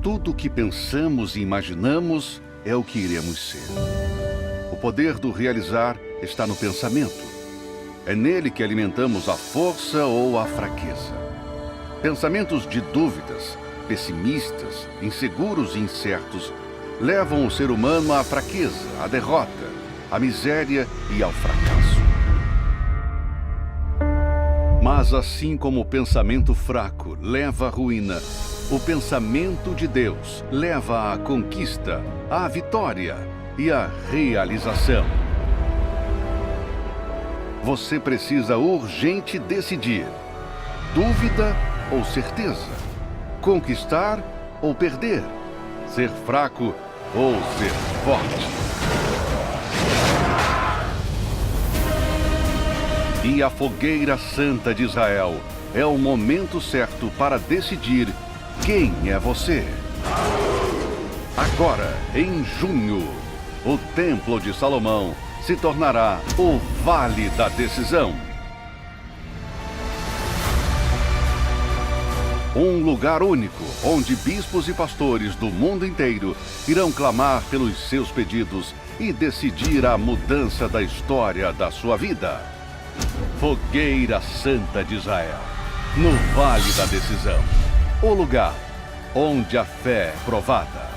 Tudo o que pensamos e imaginamos é o que iremos ser. O poder do realizar está no pensamento. É nele que alimentamos a força ou a fraqueza. Pensamentos de dúvidas, pessimistas, inseguros e incertos levam o ser humano à fraqueza, à derrota, à miséria e ao fracasso. Mas assim como o pensamento fraco leva à ruína, o pensamento de Deus leva à conquista, à vitória e à realização. Você precisa urgente decidir: dúvida ou certeza? Conquistar ou perder? Ser fraco ou ser forte? E a fogueira santa de Israel é o momento certo para decidir quem é você. Agora, em junho, o Templo de Salomão se tornará o Vale da Decisão. Um lugar único, onde bispos e pastores do mundo inteiro irão clamar pelos seus pedidos e decidir a mudança da história da sua vida. Fogueira Santa de Israel, no Vale da Decisão. O lugar onde a fé é provada.